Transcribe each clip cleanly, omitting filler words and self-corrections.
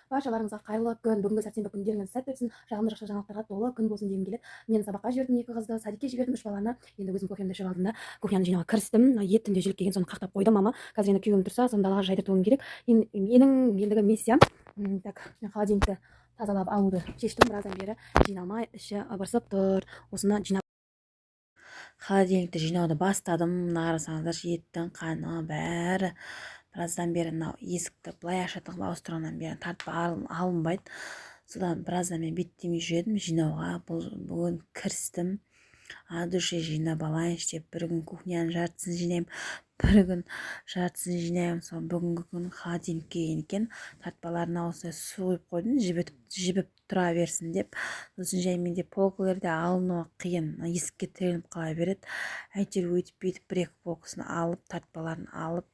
Баршаларыңызға қайырлы күн. Бүгінгі сәрсенбі күндеріңіз сәтті өтсін. Жағымды жақсы жаңалықтарға толы күн болсын дегім келеді. Мен сабаққа жібердім 2 қызды, садикке жібердім 3 баланы. Енді өзім кофемді ішіп алдым да кухняны жинауға кірістім. Еттім де желіккеген соны қақтап қойдым. Мама қазір енді күйеуім тұрса соны далаға жайдыртуым керек. Менің ендігі миссиям так, мен холодильникті тазалап алуды шештім. Біраздан бері жиналмай іші ыбырсып тұр. Осыны жинап холодильникті жинауды бастадым. Мына қарасаңыздаршы, еттің қаны бәрі біраздан бері мынау есікті былай ашатығып ауыстырғаннан бері тартып алынбайды. Содан біраздан мен беттемей жүрдім жинауға. Бүгін кірістім. От души жинап алайыншы деп, бір күн кухняның жартысын жинаймын, бір күн жартысын жинаймын. Соны бүгінгі күн холодильникке келген екен. Тартпаларына осылай су құйып қойдым, жібіп тұра берсін деп. Сосын жай менде полкаларда алынуы қиын, есікке тіреліп қала береді. Әйтеуір өйтіп бүйтіп бір-екі полкасын алып, тартпаларын алып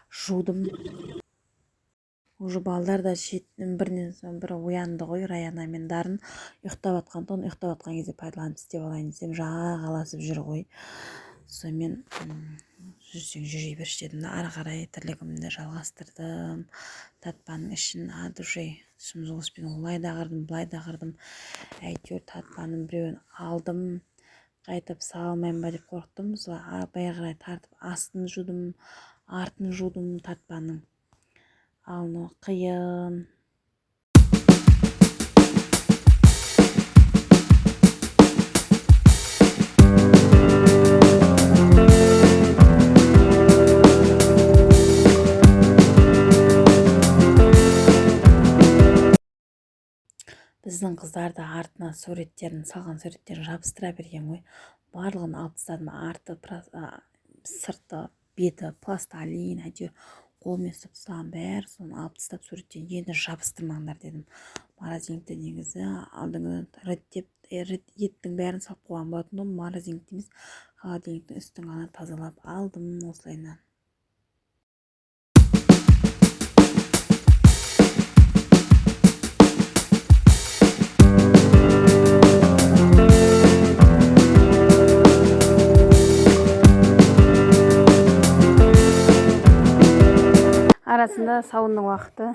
жудым. Уже балдар да бірінен соң бірі оянды ғой. Раяна мен Дарын ұйықтап жатқан кезде пайдаланып істеп алайын десем, жағаласып жүр ғой. Сонымен жүрсең жүре берші дедім да ары қарай тірлігімді жалғастырдым. Татпаның ішін адушай шым жұлғышпен олай да қырдым, былай да қырдым. Әйтеуір татпаның біреуін алдым. Қайтып салмайын ба деп қорықтым. Солай бері қарай тартып астын жудым, артын жудым. Татпаның алыну қиын. Біздің қыздар да артына салған суреттерін жабыстыра берген ғой. Барлығын алып тастадым. Арты, сырты, беті, пластилин, әйтеуір қолмен ұстап тастаған бәрі соны алып тастап суреттерін енді жабыстырмаңдар дедім. Морозилькті негізі алдыңғы еттің бәрін салып қойған болатын ғой. Морозилькті емес, холодильниктің үстін ғана тазалап алдым осылайынан. Арасында сауынның уақыты.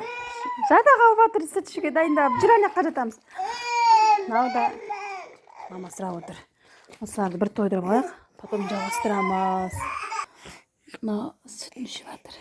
Жада қалып жатыр, сүт ішуге дайындап жүр, ана жатамыз. Мынау да мама сұрап отыр. Осыларды бір тойдырып алайық, потом жалғастырамыз. Мынау сүтін ішіп жатыр.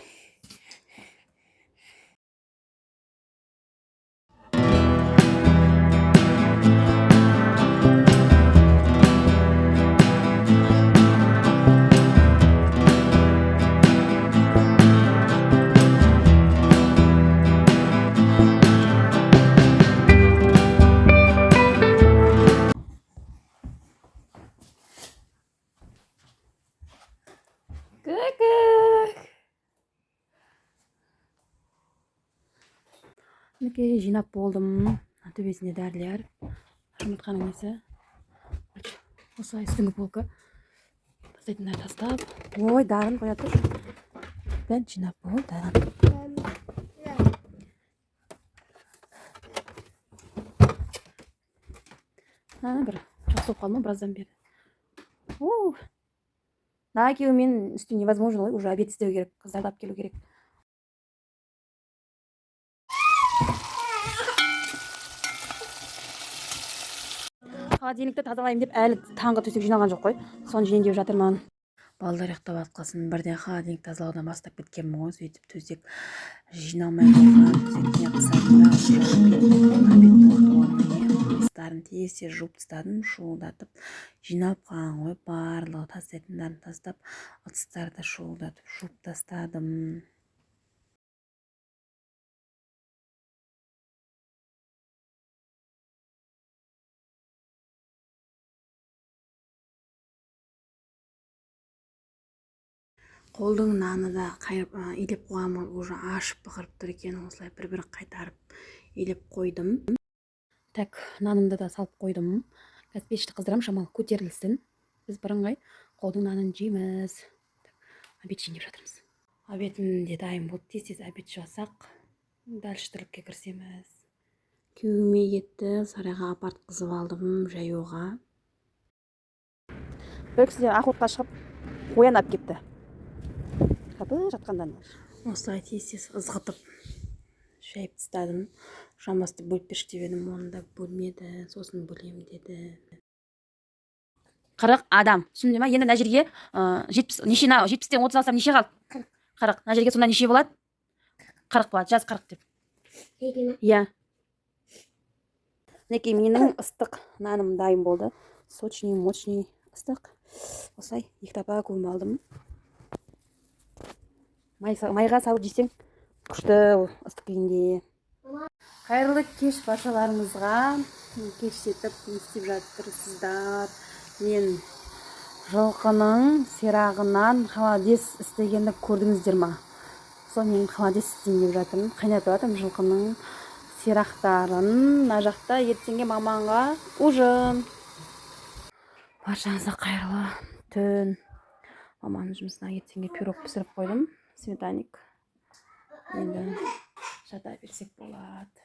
Мінекей жинап болдым. Төбесінде дәрілер. Жұмыртқаның несі. Осылай үстіңгі полка. Тастайтындар тастап. Ой, Дарын қоя тұр. Бән жинап болды. Бір жақсы қалма біраздан бері. Да, күйеумен істеу невозможно ғой, уже обед істеу керек, қыздарды алып келу керек. Холодильникті тазалайым деп әлі таңғы төсек жиналған жоқ қой. Соны жинайын деп жатырмын. Балдар ұйықтап жатқасын бірден холодильник тазалаудан бастап кеткенмін ғой. Сөйтіп төсек жиналмай қалған. Төсектен қысатын тез жуып тастадым, шуылдатып жинап қалған ғой. Барлығы тастайтындарын тастап, ыдыстарды шуылдатып жуып тастадым. Қолдың наны да қайырып илеп қойғанмын, уже ашып бұғырып тұр екен. Осылай бір-бір қайтарып илеп қойдым. Так, нанымды да салып қойдым. Қазір пешті қыздырам, шамалы көтерілсін. Біз бірыңғай қолдың нанын жейміз. Обед жейін деп жатырмыз. Обедім де дайын болды. Тез обед жасақ. Дальше тірлікке кірісеміз. Күйеуіме етті сарайға апартқызып алдым жаюға. Бір кісілер ақ отқа шығып қоян алып кетті. Жатқандан осылай тез ызғытып жайып тастадым. шамасы бөліп берші деп едім, оны да бөлмеді, сосын бөлем деді. 40 адам. Түсінді ма? Енді мына жерге 70 нешені 70-тен 30 алсам неше қалды? 40. Мына жерге сонда неше болады? 40 болады. Жаз 40 деп. Иә. Мінекей менің ыстық наным дайын болды. Сочный, мощный ыстық. Осылай екі тапа көм алдым. Майға салып жесең күшті ыстық күйінде. Қайырлы кеш баршаларыңызға. Кештетіп не істеп жатырсыздар? Мен жылқының сирағынан холодец істегенді көрдіңіздер ма? Сол мен холодец істейін деп жатырмын. Қайнатып жатырмын жылқының сирақтарын. Мына жақта ертеңге маманға ужин. Баршаңызға қайырлы түн. Маманың жұмысына ертеңге пирог пісіріп қойдым. Сметаник. Енді жата берсек болады.